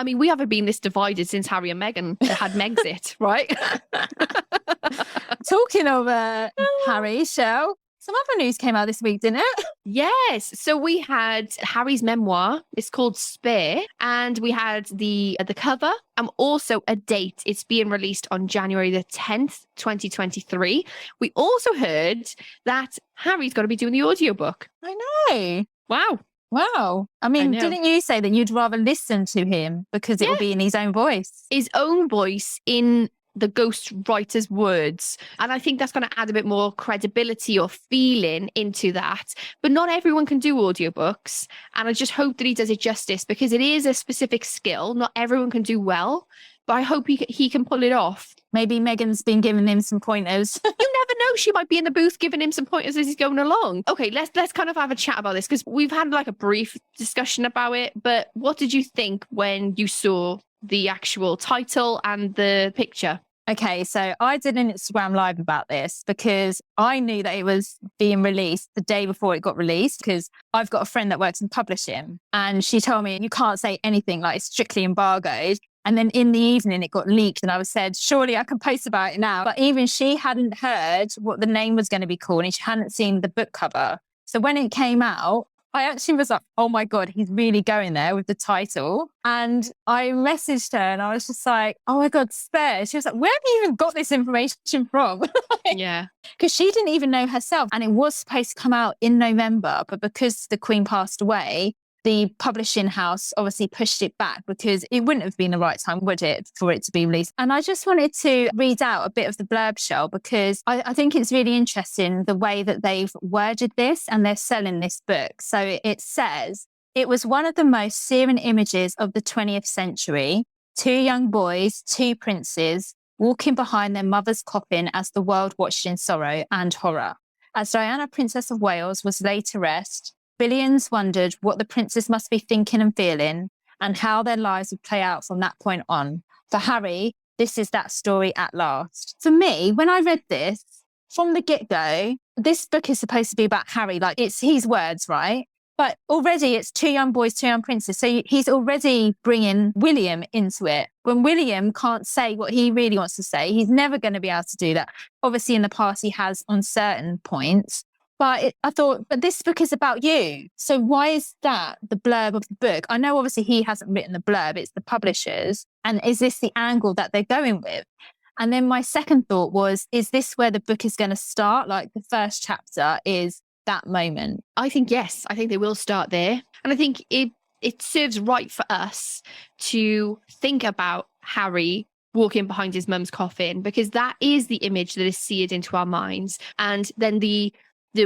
I mean, we haven't been this divided since Harry and Meghan had Megxit, right? Talking of Harry, Shell, some other news came out this week, didn't it? Yes. So we had Harry's memoir. It's called Spare. And we had the cover and also a date. It's being released on January the 10th, 2023. We also heard that Harry's going to be doing the audiobook. I know. Wow. I mean, didn't you say that you'd rather listen to him because it will be in his own voice? His own voice in the ghost writer's words. And I think that's going to add a bit more credibility or feeling into that. But not everyone can do audiobooks. And I just hope that he does it justice because it is a specific skill. Not everyone can do well, but I hope he can pull it off. Maybe Meghan's been giving him some pointers. You never know. She might be in the booth giving him some pointers as he's going along. Okay, let's kind of have a chat about this because we've had like a brief discussion about it. But what did you think when you saw the actual title and the picture? Okay, so I did an Instagram live about this because I knew that it was being released the day before it got released because I've got a friend that works in publishing and she told me you can't say anything, like it's strictly embargoed. And then in the evening it got leaked and I was said, surely I can post about it now. But even she hadn't heard what the name was going to be called and she hadn't seen the book cover. So when it came out, I actually was like, oh my God, he's really going there with the title. And I messaged her and I was just like, oh my God, Spare. She was like, where have you even got this information from? Yeah. Because she didn't even know herself. And it was supposed to come out in November. But because the Queen passed away, the publishing house obviously pushed it back because it wouldn't have been the right time, would it, for it to be released? And I just wanted to read out a bit of the blurb, Shell, because I think it's really interesting the way that they've worded this and they're selling this book. So it says, it was one of the most searing images of the 20th century. Two young boys, two princes, walking behind their mother's coffin as the world watched in sorrow and horror. As Diana, Princess of Wales, was laid to rest, billions wondered what the princess must be thinking and feeling and how their lives would play out from that point on. For Harry, this is that story at last. For me, when I read this, from the get-go, this book is supposed to be about Harry. Like, it's his words, right? But already it's two young boys, two young princes. So he's already bringing William into it. When William can't say what he really wants to say, he's never going to be able to do that. Obviously, in the past, he has on certain points. But I thought, but this book is about you. So why is that the blurb of the book? I know obviously he hasn't written the blurb, it's the publishers. And is this the angle that they're going with? And then my second thought was, is this where the book is going to start? Like the first chapter is that moment. I think yes. I think they will start there. And I think it serves right for us to think about Harry walking behind his mum's coffin because that is the image that is seared into our minds. And then the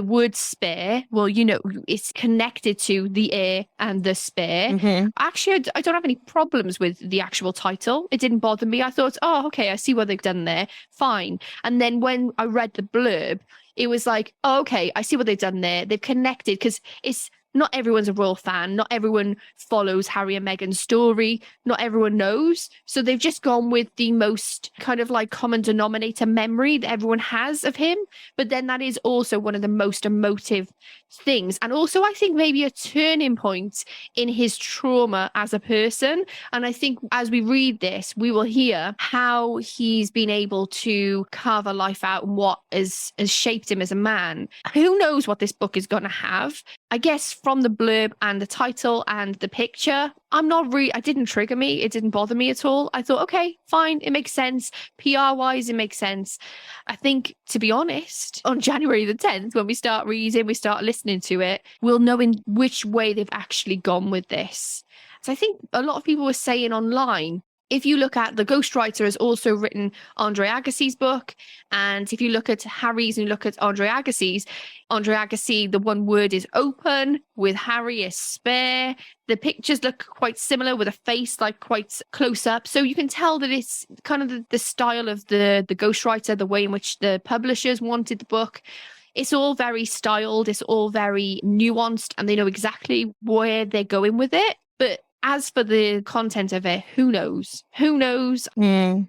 word spare, well, you know, it's connected to the heir and the spare. Mm-hmm. Actually, I don't have any problems with the actual title. It didn't bother me. I thought, oh, okay, I see what they've done there. Fine. And then when I read the blurb, it was like, oh, okay, I see what they've done there. They've connected because it's not everyone's a royal fan. Not everyone follows Harry and Meghan's story. Not everyone knows. So they've just gone with the most kind of like common denominator memory that everyone has of him. But then that is also one of the most emotive things. And also, I think maybe a turning point in his trauma as a person. And I think as we read this, we will hear how he's been able to carve a life out and what has shaped him as a man. Who knows what this book is going to have? I guess from the blurb and the title and the picture, it didn't trigger me. It didn't bother me at all. I thought, okay, fine. It makes sense. PR-wise, it makes sense. I think, to be honest, on January the 10th, when we start reading, we start listening to it, we'll know in which way they've actually gone with this. So I think a lot of people were saying online, if you look at the ghostwriter has also written Andre Agassi's book. And if you look at Harry's and you look at Andre Agassi, the one word is open, with Harry is spare. The pictures look quite similar with a face like quite close up. So you can tell that it's kind of the style of the ghostwriter, the way in which the publishers wanted the book. It's all very styled. It's all very nuanced and they know exactly where they're going with it. But as for the content of it, who knows? Who knows? Yeah,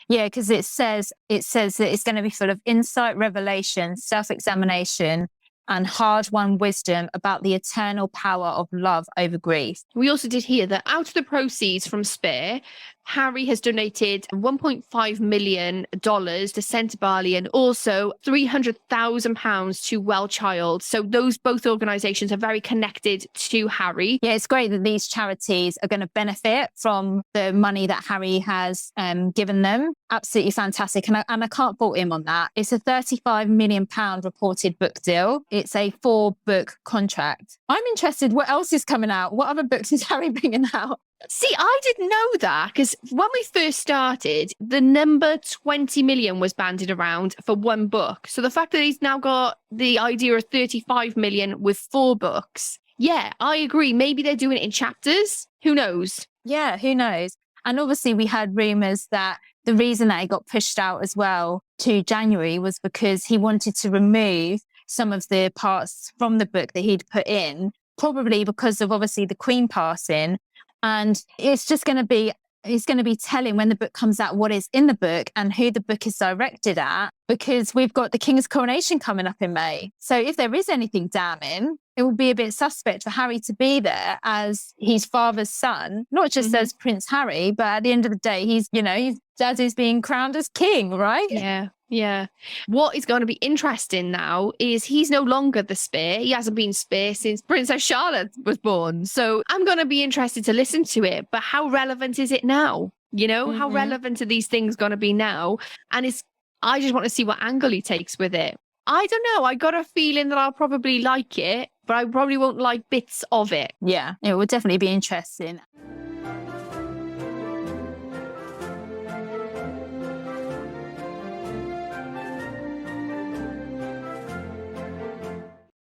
because it says that it's going to be full of insight, revelation, self-examination, and hard-won wisdom about the eternal power of love over grief. We also did hear that out of the proceeds from Spare, Harry has donated $1.5 million to Centre Bali and also £300,000 to Well Child. So those both organisations are very connected to Harry. Yeah, it's great that these charities are going to benefit from the money that Harry has given them. Absolutely fantastic. And I can't fault him on that. It's a £35 million reported book deal. It's a 4-book contract. I'm interested, what else is coming out? What other books is Harry bringing out? See, I didn't know that because when we first started, the number 20 million was bandied around for one book. So the fact that he's now got the idea of 35 million with 4 books. Yeah, I agree. Maybe they're doing it in chapters. Who knows? Yeah, who knows? And obviously we had rumours that the reason that it got pushed out as well to January was because he wanted to remove some of the parts from the book that he'd put in, probably because of obviously the Queen passing. And it's just going to be, he's going to be telling when the book comes out what is in the book and who the book is directed at, because we've got the King's coronation coming up in May. So if there is anything damning, it will be a bit suspect for Harry to be there as his father's son, not just as Prince Harry, but at the end of the day, he's, you know, his dad is being crowned as king, right? Yeah. Yeah. What is going to be interesting now is he's no longer the Spare. He hasn't been Spare since Princess Charlotte was born. So I'm going to be interested to listen to it. But how relevant is it now? You know, how relevant are these things going to be now? And I just want to see what angle he takes with it. I don't know. I got a feeling that I'll probably like it, but I probably won't like bits of it. Yeah, it will definitely be interesting.